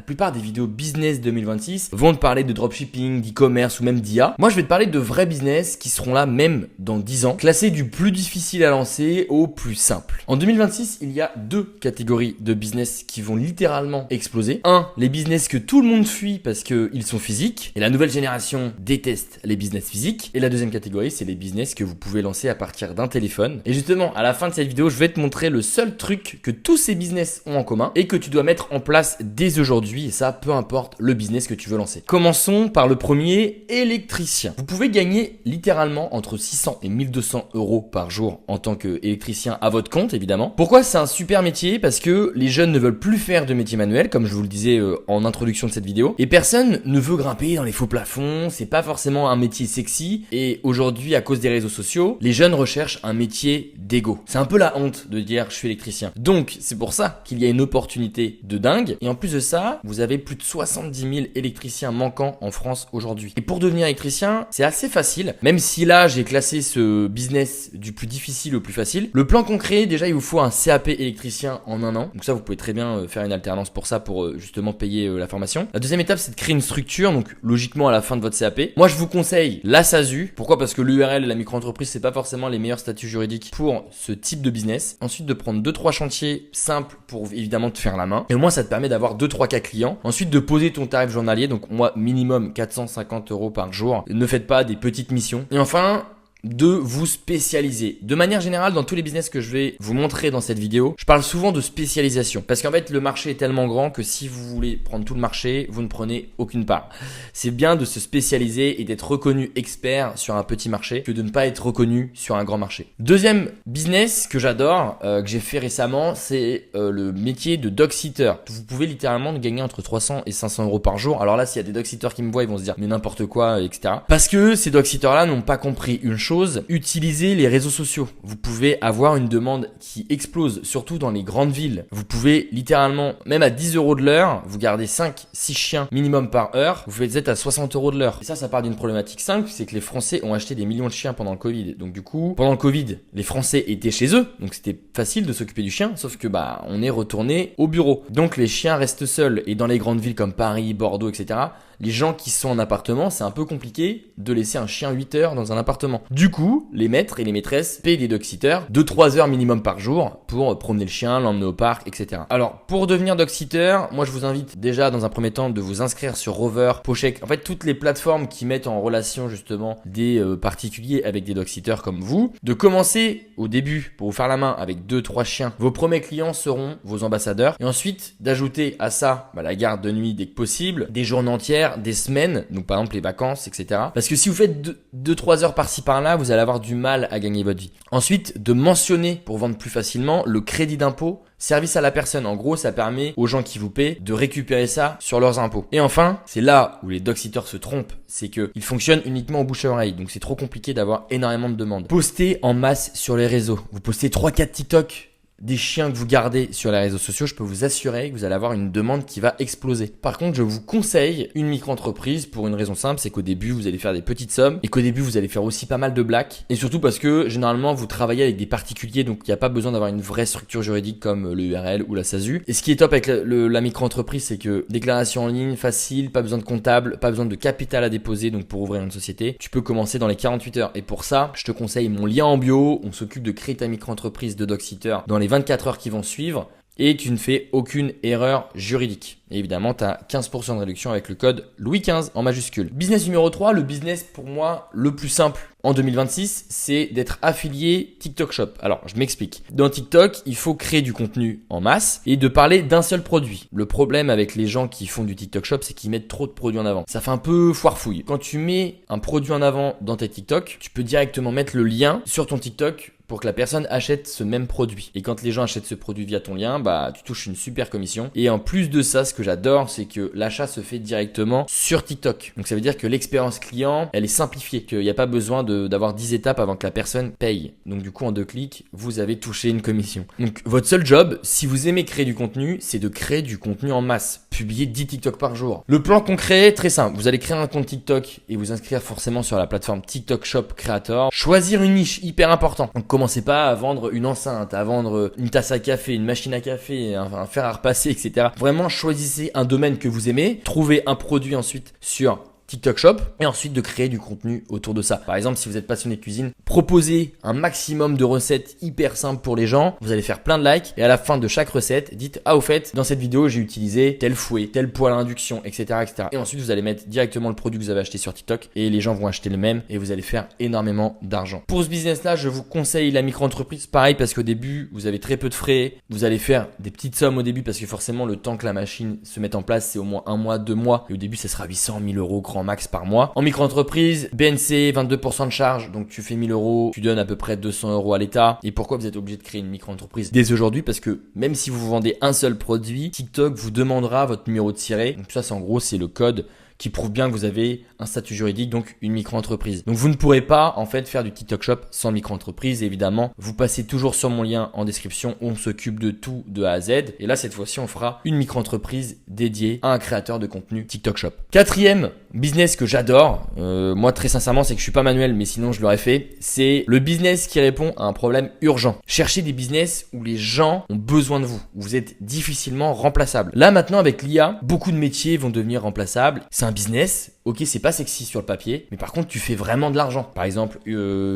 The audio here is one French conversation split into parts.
plupart des vidéos business 2026 vont te parler de dropshipping, d'e-commerce ou même d'IA. Moi, je vais te parler de vrais business qui seront là même dans 10 ans, classés du plus difficile à lancer au plus simple. En 2026, il y a deux catégories de business qui vont littéralement exploser. Un, les business que tout le monde fuit parce qu'ils sont physiques et la nouvelle génération déteste les business physiques. Et la deuxième catégorie, c'est les business que vous pouvez lancer à partir d'un téléphone. Et justement, à la fin de cette vidéo, je vais te montrer le seul truc que tous ces business ont en commun et que tu dois mettre en place dès aujourd'hui, et ça, peu importe le business que tu veux lancer. Commençons par le premier, électricien. Vous pouvez gagner littéralement entre 600 et 1200 euros par jour en tant qu'électricien à votre compte, évidemment. Pourquoi c'est un super métier? Parce que les jeunes ne veulent plus faire de métier manuel, comme je vous le disais en introduction de cette vidéo, et personne ne veut grimper dans les faux plafonds, c'est pas forcément un métier sexy, et aujourd'hui, à cause des réseaux sociaux, les jeunes recherchent un métier d'ego. C'est un peu la honte de dire je suis électricien. Donc, c'est pour ça qu'il y a une opportunité de dingue, et en plus de ça, vous avez plus de 70 000 électriciens manquants en France aujourd'hui. Et pour devenir électricien, c'est assez facile, même si là, j'ai classé ce business du plus difficile au plus facile. Le plan concret, déjà, il vous faut un CAP électricien en 1 an. Donc ça, vous pouvez très bien faire une alternance pour ça, pour justement payer la formation. La deuxième étape, c'est de créer une structure, donc logiquement à la fin de votre CAP. Moi, je vous conseille la SASU. Pourquoi? Parce que l'URL et la micro-entreprise, c'est pas forcément les meilleurs statuts juridiques pour ce type de business. Ensuite, de prendre 2-3 chantiers simples pour évidemment te faire la main. Et au moins, ça te permet d'avoir 2-3 cas clients. Ensuite, de poser ton tarif journalier. Donc moi, minimum 450 euros par jour. Ne faites pas des petites missions. Et enfin, de vous spécialiser. De manière générale, dans tous les business que je vais vous montrer dans cette vidéo, je parle souvent de spécialisation. Parce qu'en fait, le marché est tellement grand que si vous voulez prendre tout le marché, vous ne prenez aucune part. C'est bien de se spécialiser et d'être reconnu expert sur un petit marché que de ne pas être reconnu sur un grand marché. Deuxième business que j'adore, que j'ai fait récemment, c'est le métier de dog-sitter. Vous pouvez littéralement gagner entre 300 et 500 euros par jour. Alors là, s'il y a des dog-sitters qui me voient, ils vont se dire mais n'importe quoi, etc. Parce que ces dog-sitters-là n'ont pas compris une chose. Utilisez les réseaux sociaux. Vous pouvez avoir une demande qui explose, surtout dans les grandes villes. Vous pouvez littéralement, même à 10 euros de l'heure, vous gardez 5-6 chiens minimum par heure, vous êtes à 60 euros de l'heure. Et ça part d'une problématique simple, c'est que les Français ont acheté des millions de chiens pendant le Covid. Donc du coup, pendant le Covid, les Français étaient chez eux, donc c'était facile de s'occuper du chien, sauf que on est retourné au bureau. Donc les chiens restent seuls, et dans les grandes villes comme Paris, Bordeaux, etc., les gens qui sont en appartement, c'est un peu compliqué de laisser un chien 8 heures dans un appartement. Du coup, les maîtres et les maîtresses payent des dog-sitters 2-3 heures minimum par jour pour promener le chien, l'emmener au parc, etc. Alors, pour devenir dog-sitter, moi je vous invite déjà dans un premier temps de vous inscrire sur Rover, Pocheck, en fait toutes les plateformes qui mettent en relation justement des particuliers avec des dog-sitters comme vous, de commencer au début pour vous faire la main avec 2-3 chiens. Vos premiers clients seront vos ambassadeurs et ensuite d'ajouter à ça la garde de nuit dès que possible, des journées entières, des semaines, donc par exemple les vacances, etc. Parce que si vous faites 2-3 heures par-ci par-là, vous allez avoir du mal à gagner votre vie. Ensuite, de mentionner pour vendre plus facilement le crédit d'impôt, service à la personne. En gros, ça permet aux gens qui vous paient de récupérer ça sur leurs impôts. Et enfin, c'est là où les dog-sitters se trompent, c'est qu'ils fonctionnent uniquement au bouche à oreille. Donc c'est trop compliqué d'avoir énormément de demandes. Postez en masse sur les réseaux. Vous postez 3-4 TikTok des chiens que vous gardez sur les réseaux sociaux, je peux vous assurer que vous allez avoir une demande qui va exploser. Par contre, je vous conseille une micro-entreprise pour une raison simple, c'est qu'au début, vous allez faire des petites sommes et qu'au début, vous allez faire aussi pas mal de blagues. Et surtout parce que généralement, vous travaillez avec des particuliers, donc il n'y a pas besoin d'avoir une vraie structure juridique comme le URL ou la SASU. Et ce qui est top avec la micro-entreprise, c'est que déclaration en ligne, facile, pas besoin de comptable, pas besoin de capital à déposer, donc pour ouvrir une société, tu peux commencer dans les 48 heures. Et pour ça, je te conseille mon lien en bio, on s'occupe de créer ta micro-entreprise de dog-sitter dans les 24 heures qui vont suivre et tu ne fais aucune erreur juridique. Et évidemment, tu as 15% de réduction avec le code Louis15 en majuscule. Business numéro 3, le business pour moi le plus simple en 2026, c'est d'être affilié TikTok Shop. Alors, je m'explique. Dans TikTok, il faut créer du contenu en masse et de parler d'un seul produit. Le problème avec les gens qui font du TikTok Shop, c'est qu'ils mettent trop de produits en avant. Ça fait un peu foire-fouille. Quand tu mets un produit en avant dans tes TikTok, tu peux directement mettre le lien sur ton TikTok pour que la personne achète ce même produit. Et quand les gens achètent ce produit via ton lien, tu touches une super commission. Et en plus de ça, ce que j'adore, c'est que l'achat se fait directement sur TikTok. Donc ça veut dire que l'expérience client, elle est simplifiée, qu'il n'y a pas besoin d'avoir 10 étapes avant que la personne paye. Donc du coup, en 2 clics, vous avez touché une commission. Donc votre seul job, si vous aimez créer du contenu, c'est de créer du contenu en masse. Publier 10 TikTok par jour. Le plan concret, très simple. Vous allez créer un compte TikTok et vous inscrire forcément sur la plateforme TikTok Shop Creator. Choisir une niche, hyper important. Donc commencez pas à vendre une enceinte, à vendre une tasse à café, une machine à café, un fer à repasser, etc. Vraiment, choisissez un domaine que vous aimez, trouvez un produit ensuite sur TikTok Shop et ensuite de créer du contenu autour de ça. Par exemple, si vous êtes passionné de cuisine, proposez un maximum de recettes hyper simples pour les gens. Vous allez faire plein de likes et à la fin de chaque recette, dites au fait, dans cette vidéo, j'ai utilisé tel fouet, tel poêle à induction, etc., etc. Et ensuite, vous allez mettre directement le produit que vous avez acheté sur TikTok et les gens vont acheter le même et vous allez faire énormément d'argent. Pour ce business-là, je vous conseille la micro-entreprise. Pareil, parce qu'au début, vous avez très peu de frais. Vous allez faire des petites sommes au début parce que forcément, le temps que la machine se mette en place, c'est au moins 1 mois, 2 mois. Et au début, ça sera 800 000 euros grand max par mois. En micro-entreprise, BNC, 22% de charge, donc tu fais 1000 euros, tu donnes à peu près 200 euros à l'État. Et pourquoi vous êtes obligé de créer une micro-entreprise dès aujourd'hui? Parce que même si vous vendez un seul produit, TikTok vous demandera votre numéro de siret. Donc ça, c'est en gros, c'est le code qui prouve bien que vous avez un statut juridique, donc une micro-entreprise. Donc vous ne pourrez pas en fait faire du TikTok Shop sans micro-entreprise. Évidemment, vous passez toujours sur mon lien en description où on s'occupe de tout de A à Z. Et là, cette fois-ci, on fera une micro-entreprise dédiée à un créateur de contenu TikTok Shop. Quatrième business que j'adore, moi très sincèrement, c'est que je suis pas manuel, mais sinon je l'aurais fait. C'est le business qui répond à un problème urgent. Cherchez des business où les gens ont besoin de vous, où vous êtes difficilement remplaçable. Là maintenant, avec l'IA, beaucoup de métiers vont devenir remplaçables. C'est un business, ok, c'est pas sexy sur le papier, mais par contre, tu fais vraiment de l'argent. Par exemple,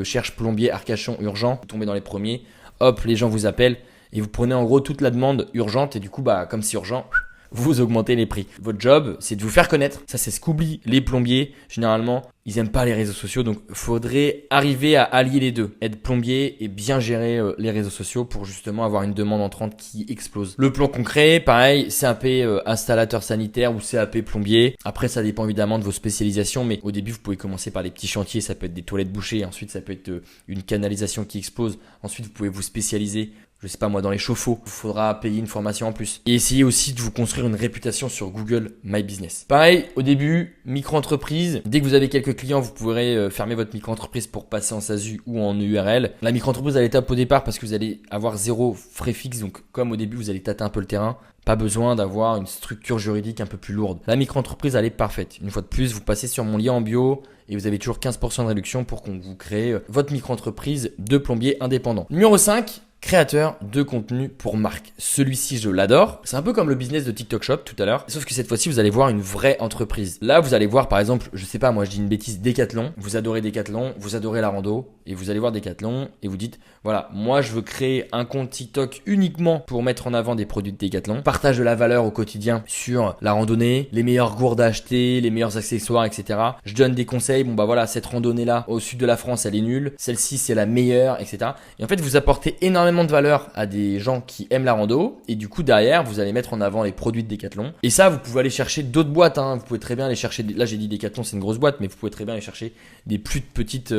cherche plombier Arcachon urgent, vous tombez dans les premiers, hop, les gens vous appellent et vous prenez en gros toute la demande urgente et du coup, comme c'est urgent, vous augmentez les prix. Votre job, c'est de vous faire connaître. Ça, c'est ce qu'oublient les plombiers. Généralement, ils aiment pas les réseaux sociaux. Donc, faudrait arriver à allier les deux. Être plombier et bien gérer les réseaux sociaux pour justement avoir une demande entrante qui explose. Le plan concret, pareil, CAP installateur sanitaire ou CAP plombier. Après, ça dépend évidemment de vos spécialisations. Mais au début, vous pouvez commencer par les petits chantiers. Ça peut être des toilettes bouchées. Ensuite, ça peut être une canalisation qui explose. Ensuite, vous pouvez vous spécialiser. Je sais pas moi, dans les chauffe-eau, il faudra payer une formation en plus. Et essayez aussi de vous construire une réputation sur Google My Business. Pareil, au début, micro-entreprise. Dès que vous avez quelques clients, vous pourrez fermer votre micro-entreprise pour passer en SASU ou en URL. La micro-entreprise, elle est top au départ parce que vous allez avoir 0 frais fixes. Donc, comme au début, vous allez tâter un peu le terrain. Pas besoin d'avoir une structure juridique un peu plus lourde. La micro-entreprise, elle est parfaite. Une fois de plus, vous passez sur mon lien en bio et vous avez toujours 15% de réduction pour qu'on vous crée votre micro-entreprise de plombier indépendant. Numéro 5. Créateur de contenu pour marque. Celui-ci, je l'adore. C'est un peu comme le business de TikTok Shop tout à l'heure. Sauf que cette fois-ci, vous allez voir une vraie entreprise. Là, vous allez voir, par exemple, je sais pas, moi, je dis une bêtise, Decathlon. Vous adorez Decathlon, vous adorez la rando. Et vous allez voir Decathlon et vous dites, voilà, moi, je veux créer un compte TikTok uniquement pour mettre en avant des produits de Decathlon. Partage de la valeur au quotidien sur la randonnée, les meilleures gourdes à acheter, les meilleurs accessoires, etc. Je donne des conseils. Bon, voilà, cette randonnée-là, au sud de la France, elle est nulle. Celle-ci, c'est la meilleure, etc. Et en fait, vous apportez énormément de valeur à des gens qui aiment la rando et du coup derrière vous allez mettre en avant les produits de Decathlon et ça vous pouvez aller chercher d'autres boîtes vous pouvez très bien aller chercher, là j'ai dit Decathlon c'est une grosse boîte mais vous pouvez très bien aller chercher des plus petites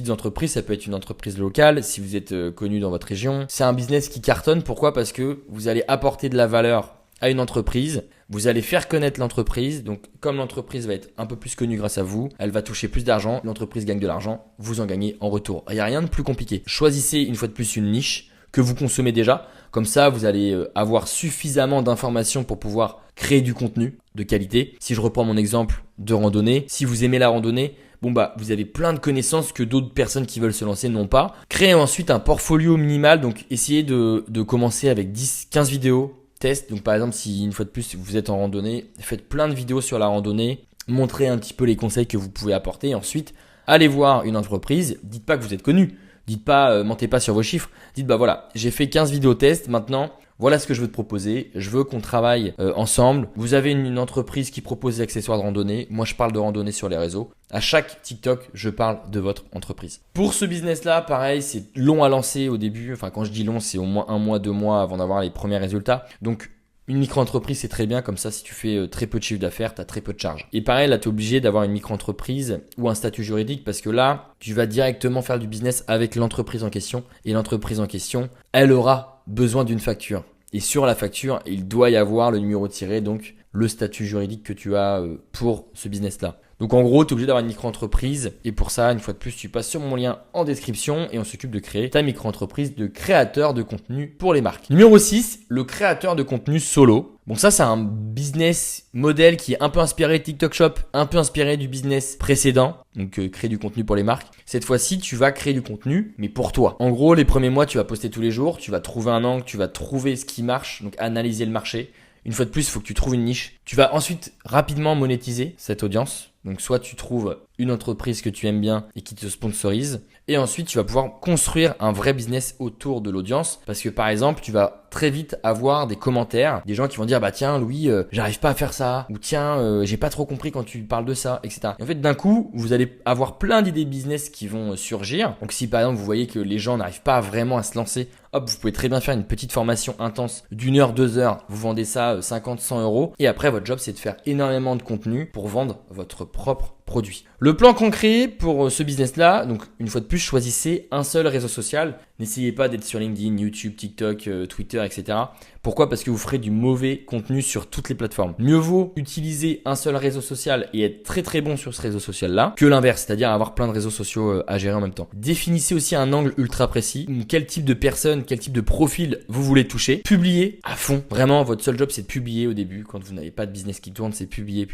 entreprises. Ça peut être une entreprise locale si vous êtes connu dans votre région. C'est un business qui cartonne. Pourquoi? Parce que vous allez apporter de la valeur à une entreprise, vous allez faire connaître l'entreprise, donc comme l'entreprise va être un peu plus connue grâce à vous, elle va toucher plus d'argent, l'entreprise gagne de l'argent, vous en gagnez en retour. Il n'y a rien de plus compliqué. Choisissez une fois de plus une niche que vous consommez déjà, comme ça vous allez avoir suffisamment d'informations pour pouvoir créer du contenu de qualité. Si je reprends mon exemple de randonnée, si vous aimez la randonnée, vous avez plein de connaissances que d'autres personnes qui veulent se lancer n'ont pas. Créez ensuite un portfolio minimal, donc essayez de commencer avec 10-15 vidéos. Test. Donc par exemple, si une fois de plus vous êtes en randonnée, faites plein de vidéos sur la randonnée, montrez un petit peu les conseils que vous pouvez apporter. Ensuite, allez voir une entreprise, dites pas que vous êtes connu, dites pas, mentez pas sur vos chiffres, dites voilà, j'ai fait 15 vidéos test, maintenant voilà ce que je veux te proposer, je veux qu'on travaille ensemble. Vous avez une entreprise qui propose des accessoires de randonnée, moi je parle de randonnée sur les réseaux. À chaque TikTok, je parle de votre entreprise. Pour ce business-là, pareil, c'est long à lancer au début. Enfin, quand je dis long, c'est au moins 1 mois, 2 mois avant d'avoir les premiers résultats. Donc, une micro-entreprise, c'est très bien. Comme ça, si tu fais très peu de chiffre d'affaires, tu as très peu de charges. Et pareil, là, tu es obligé d'avoir une micro-entreprise ou un statut juridique parce que là, tu vas directement faire du business avec l'entreprise en question. Et l'entreprise en question, elle aura besoin d'une facture. Et sur la facture, il doit y avoir le numéro tiré, donc le statut juridique que tu as pour ce business-là. Donc en gros, tu es obligé d'avoir une micro-entreprise et pour ça, une fois de plus, tu passes sur mon lien en description et on s'occupe de créer ta micro-entreprise de créateur de contenu pour les marques. Numéro 6, le créateur de contenu solo. Bon, ça, c'est un business model qui est un peu inspiré de TikTok Shop, un peu inspiré du business précédent. Donc, créer du contenu pour les marques. Cette fois-ci, tu vas créer du contenu, mais pour toi. En gros, les premiers mois, tu vas poster tous les jours, tu vas trouver un angle, tu vas trouver ce qui marche, donc analyser le marché. Une fois de plus, il faut que tu trouves une niche. Tu vas ensuite rapidement monétiser cette audience. Donc, soit tu trouves une entreprise que tu aimes bien et qui te sponsorise. Et ensuite, tu vas pouvoir construire un vrai business autour de l'audience. Parce que par exemple, tu vas très vite avoir des commentaires, des gens qui vont dire bah tiens Louis, j'arrive pas à faire ça, ou tiens j'ai pas trop compris quand tu parles de ça, etc. Et en fait d'un coup vous allez avoir plein d'idées business qui vont surgir. Donc si par exemple vous voyez que les gens n'arrivent pas vraiment à se lancer, hop, vous pouvez très bien faire une petite formation intense d'une heure, 2 heures, vous vendez ça 50, 100 euros, et après votre job c'est de faire énormément de contenu pour vendre votre propre produit. Le plan concret pour ce business-là, donc une fois de plus, choisissez un seul réseau social. N'essayez pas d'être sur LinkedIn, YouTube, TikTok, Twitter, etc. Pourquoi ? Parce que vous ferez du mauvais contenu sur toutes les plateformes. Mieux vaut utiliser un seul réseau social et être très très bon sur ce réseau social-là que l'inverse, c'est-à-dire avoir plein de réseaux sociaux à gérer en même temps. Définissez aussi un angle ultra précis, quel type de personne, quel type de profil vous voulez toucher. Publiez à fond. Vraiment, votre seul job, c'est de publier au début. Quand vous n'avez pas de business qui tourne, c'est publier.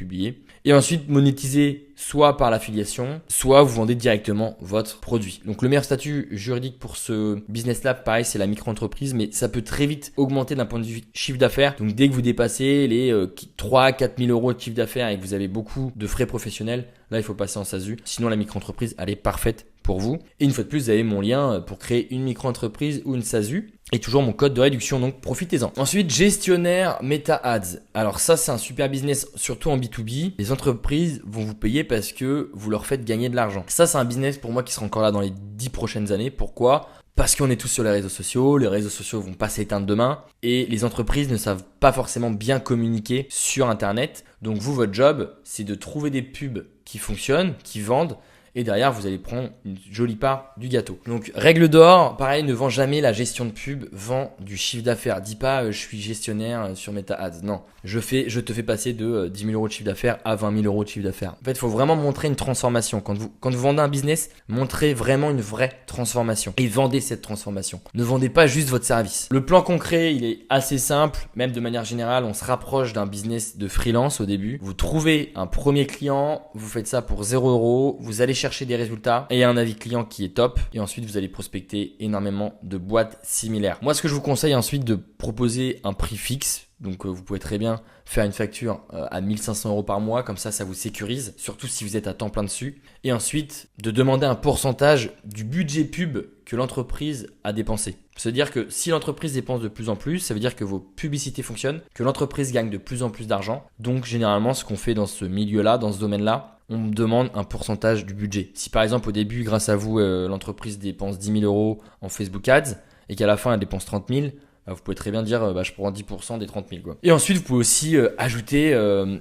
Et ensuite, monétiser soit par l'affiliation, soit vous vendez directement votre produit. Donc le meilleur statut juridique pour ce business-là, pareil, c'est la micro-entreprise, mais ça peut très vite augmenter d'un point de vue chiffre d'affaires. Donc dès que vous dépassez les 3 4 000 euros de chiffre d'affaires et que vous avez beaucoup de frais professionnels, là il faut passer en SASU. Sinon la micro-entreprise, elle est parfaite pour vous. Et une fois de plus, vous avez mon lien pour créer une micro-entreprise ou une SASU. Et toujours mon code de réduction, donc profitez-en. Ensuite, gestionnaire Meta Ads. Alors ça, c'est un super business, surtout en B2B. Les entreprises vont vous payer parce que vous leur faites gagner de l'argent. Ça, c'est un business pour moi qui sera encore là dans les 10 prochaines années. Pourquoi ? Parce qu'on est tous sur les réseaux sociaux vont pas s'éteindre demain et les entreprises ne savent pas forcément bien communiquer sur Internet. Donc vous, votre job, c'est de trouver des pubs qui fonctionnent, qui vendent. Et derrière, vous allez prendre une jolie part du gâteau. Donc, règle d'or, pareil, ne vends jamais la gestion de pub, vends du chiffre d'affaires. Dis pas, je suis gestionnaire sur Meta Ads. Non, je te fais passer de 10 000 euros de chiffre d'affaires à 20 000 euros de chiffre d'affaires. En fait, il faut vraiment montrer une transformation. Quand vous vendez un business, montrez vraiment une vraie transformation et vendez cette transformation. Ne vendez pas juste votre service. Le plan concret, il est assez simple. Même de manière générale, on se rapproche d'un business de freelance au début. Vous trouvez un premier client, vous faites ça pour 0 euros, vous allez chercher des résultats et un avis client qui est top, et ensuite vous allez prospecter énormément de boîtes similaires. Moi, ce que je vous conseille ensuite, de proposer un prix fixe. Donc vous pouvez très bien faire une facture à 1 500 euros par mois, comme ça vous sécurise, surtout si vous êtes à temps plein dessus. Et ensuite, de demander un pourcentage du budget pub que l'entreprise a dépensé. C'est-à-dire que si l'entreprise dépense de plus en plus, ça veut dire que vos publicités fonctionnent, que l'entreprise gagne de plus en plus d'argent. Donc généralement, ce qu'on fait dans ce milieu-là, dans ce domaine-là, on me demande un pourcentage du budget. Si par exemple au début, grâce à vous, l'entreprise dépense 10 000 euros en Facebook Ads et qu'à la fin elle dépense 30 000, vous pouvez très bien dire je prends 10% des 30 000 quoi. Et ensuite vous pouvez aussi ajouter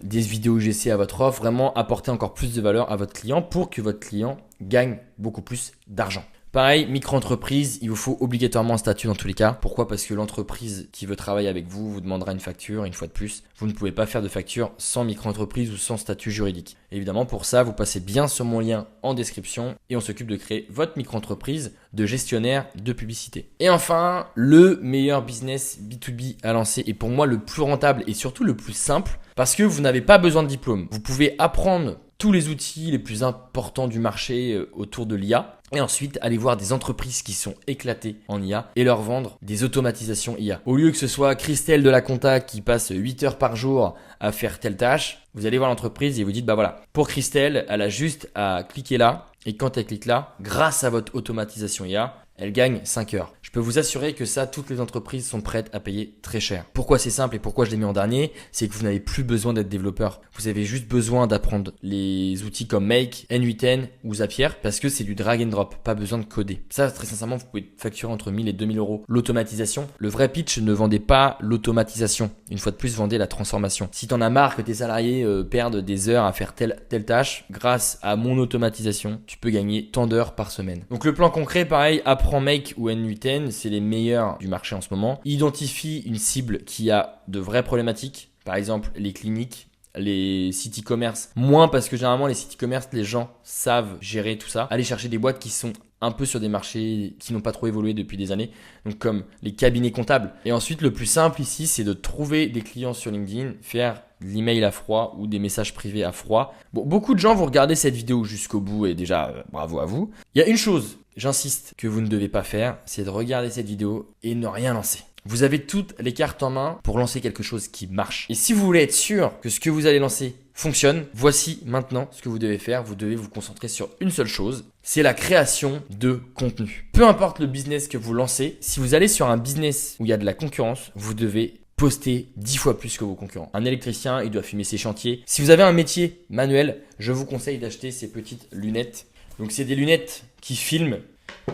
des vidéos UGC à votre offre, vraiment apporter encore plus de valeur à votre client pour que votre client gagne beaucoup plus d'argent. Pareil, micro-entreprise, il vous faut obligatoirement un statut dans tous les cas. Pourquoi ? Parce que l'entreprise qui veut travailler avec vous vous demandera une facture. Une fois de plus, vous ne pouvez pas faire de facture sans micro-entreprise ou sans statut juridique. Évidemment, pour ça, vous passez bien sur mon lien en description et on s'occupe de créer votre micro-entreprise de gestionnaire de publicité. Et enfin, le meilleur business B2B à lancer et pour moi le plus rentable et surtout le plus simple parce que vous n'avez pas besoin de diplôme. Vous pouvez apprendre tous les outils les plus importants du marché autour de l'IA et ensuite aller voir des entreprises qui sont éclatées en IA et leur vendre des automatisations IA. Au lieu que ce soit Christelle de la compta qui passe 8 heures par jour à faire telle tâche, vous allez voir l'entreprise et vous dites voilà, pour Christelle, elle a juste à cliquer là et quand elle clique là, grâce à votre automatisation IA, elle gagne 5 heures. Je peux vous assurer que ça, toutes les entreprises sont prêtes à payer très cher. Pourquoi c'est simple et pourquoi je l'ai mis en dernier ? C'est que vous n'avez plus besoin d'être développeur. Vous avez juste besoin d'apprendre les outils comme Make, N8N ou Zapier parce que c'est du drag and drop, pas besoin de coder. Ça, très sincèrement, vous pouvez facturer entre 1 000 et 2 000 euros l'automatisation. Le vrai pitch, ne vendez pas l'automatisation. Une fois de plus, vendez la transformation. Si t'en as marre que tes salariés perdent des heures à faire telle tâche, grâce à mon automatisation, tu peux gagner tant d'heures par semaine. Donc le plan concret, pareil, apprends Make ou N8N, c'est les meilleurs du marché en ce moment. Identifie une cible qui a de vraies problématiques, par exemple les cliniques, les sites e-commerce, moins parce que généralement les sites e-commerce, les gens savent gérer tout ça. Allez chercher des boîtes qui sont un peu sur des marchés qui n'ont pas trop évolué depuis des années, donc comme les cabinets comptables. Et ensuite, le plus simple ici, c'est de trouver des clients sur LinkedIn, faire de l'email à froid ou des messages privés à froid. Bon, beaucoup de gens vont regarder cette vidéo jusqu'au bout et déjà, bravo à vous. Il y a une chose, j'insiste, que vous ne devez pas faire, c'est de regarder cette vidéo et ne rien lancer. Vous avez toutes les cartes en main pour lancer quelque chose qui marche. Et si vous voulez être sûr que ce que vous allez lancer fonctionne, voici maintenant ce que vous devez faire. Vous devez vous concentrer sur une seule chose, c'est la création de contenu. Peu importe le business que vous lancez, si vous allez sur un business où il y a de la concurrence, vous devez poster 10 fois plus que vos concurrents. Un électricien, il doit filmer ses chantiers. Si vous avez un métier manuel, je vous conseille d'acheter ces petites lunettes. Donc c'est des lunettes qui filment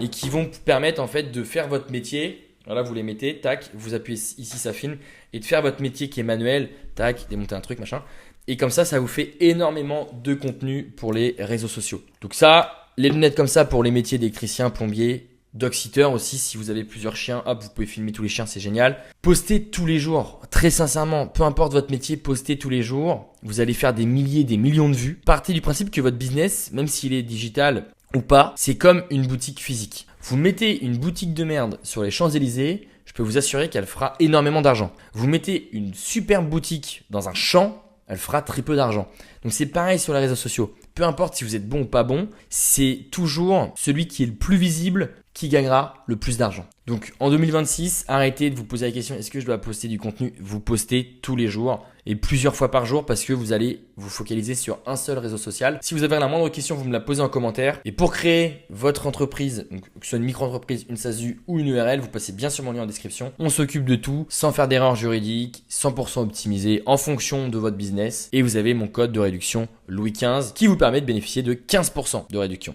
et qui vont vous permettre en fait de faire votre métier. Voilà, vous les mettez, tac, vous appuyez ici, ça filme, et de faire votre métier qui est manuel, tac, démonter un truc, machin. Et comme ça vous fait énormément de contenu pour les réseaux sociaux. Donc ça, les lunettes comme ça pour les métiers d'électricien, plombier, dog-sitter aussi, si vous avez plusieurs chiens, hop, vous pouvez filmer tous les chiens, c'est génial. Postez tous les jours, très sincèrement, peu importe votre métier, postez tous les jours. Vous allez faire des milliers, des millions de vues. Partez du principe que votre business, même s'il est digital ou pas, c'est comme une boutique physique. Vous mettez une boutique de merde sur les Champs-Élysées, je peux vous assurer qu'elle fera énormément d'argent. Vous mettez une superbe boutique dans un champ, elle fera très peu d'argent. Donc c'est pareil sur les réseaux sociaux. Peu importe si vous êtes bon ou pas bon, c'est toujours celui qui est le plus visible qui gagnera le plus d'argent. Donc en 2026, arrêtez de vous poser la question, est-ce que je dois poster du contenu? Vous postez tous les jours et plusieurs fois par jour parce que vous allez vous focaliser sur un seul réseau social. Si vous avez la moindre question, vous me la posez en commentaire. Et pour créer votre entreprise, donc que ce soit une micro-entreprise, une SASU ou une URL, vous passez bien sur mon lien en description. On s'occupe de tout sans faire d'erreurs juridiques, 100% optimisé en fonction de votre business. Et vous avez mon code de réduction Louis XV qui vous permet de bénéficier de 15% de réduction.